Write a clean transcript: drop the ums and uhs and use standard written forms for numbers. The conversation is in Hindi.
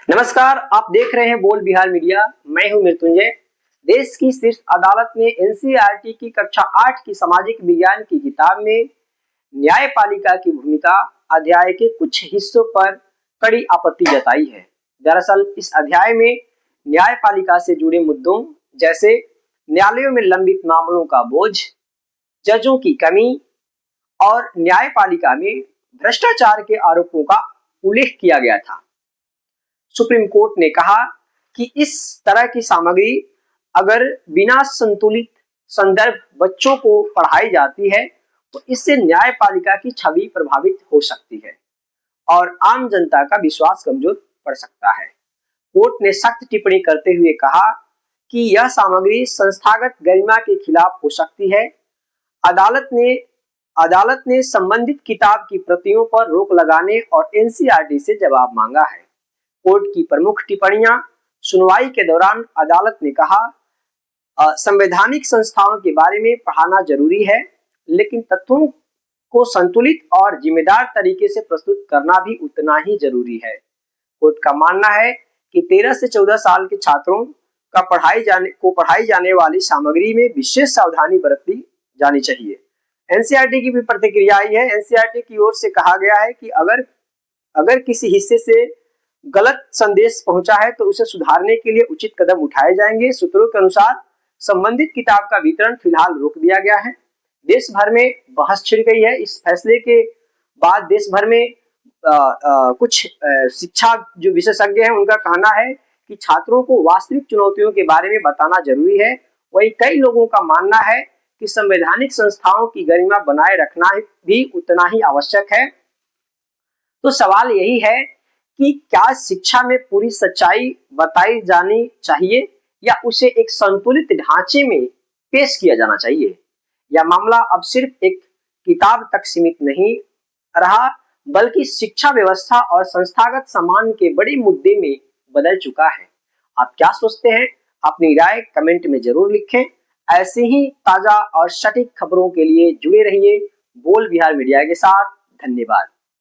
नमस्कार, आप देख रहे हैं बोल बिहार मीडिया। मैं हूं मृत्युंजय। देश की शीर्ष अदालत ने एनसीईआरटी की कक्षा 8 की सामाजिक विज्ञान की किताब में न्यायपालिका की भूमिका अध्याय के कुछ हिस्सों पर कड़ी आपत्ति जताई है। दरअसल इस अध्याय में न्यायपालिका से जुड़े मुद्दों जैसे न्यायालयों में लंबित मामलों का बोझ, जजों की कमी और न्यायपालिका में भ्रष्टाचार के आरोपों का उल्लेख किया गया था। सुप्रीम कोर्ट ने कहा कि इस तरह की सामग्री अगर बिना संतुलित संदर्भ बच्चों को पढ़ाई जाती है तो इससे न्यायपालिका की छवि प्रभावित हो सकती है और आम जनता का विश्वास कमजोर पड़ सकता है। कोर्ट ने सख्त टिप्पणी करते हुए कहा कि यह सामग्री संस्थागत गरिमा के खिलाफ हो सकती है। अदालत ने संबंधित किताब की प्रतियों पर रोक लगाने और एनसीईआरटी से जवाब मांगा है। कोर्ट की प्रमुख टिप्पणियां। सुनवाई के दौरान अदालत ने कहा, संवैधानिक संस्थाओं के बारे में पढ़ाना जरूरी है, लेकिन तथ्यों को संतुलित और जिम्मेदार तरीके से प्रस्तुत करना भी उतना ही जरूरी है। कोर्ट का मानना है कि 13 से 14 साल के छात्रों का पढ़ाई जाने वाली सामग्री में विशेष सावधानी बरती जानी चाहिए। एनसीईआरटी की भी प्रतिक्रिया आई है। एनसीईआरटी की ओर से कहा गया है कि अगर किसी हिस्से से गलत संदेश पहुंचा है तो उसे सुधारने के लिए उचित कदम उठाए जाएंगे। सूत्रों के अनुसार संबंधित किताब का वितरण फिलहाल रोक दिया गया है। देश भर में बहस छिड़ गई है। इस फैसले के बाद देश भर में कुछ शिक्षा जो विशेषज्ञ हैं उनका कहना है कि छात्रों को वास्तविक चुनौतियों के बारे में बताना जरूरी है। वहीं कई लोगों का मानना है कि संवैधानिक संस्थाओं की गरिमा बनाए रखना भी उतना ही आवश्यक है। तो सवाल यही है कि क्या शिक्षा में पूरी सच्चाई बताई जानी चाहिए या उसे एक संतुलित ढांचे में पेश किया जाना चाहिए। यह मामला अब सिर्फ एक किताब तक सीमित नहीं रहा, बल्कि शिक्षा व्यवस्था और संस्थागत सम्मान के बड़े मुद्दे में बदल चुका है। आप क्या सोचते हैं? अपनी राय कमेंट में जरूर लिखें। ऐसे ही ताजा और सटीक खबरों के लिए जुड़े रहिए बोल बिहार मीडिया के साथ। धन्यवाद।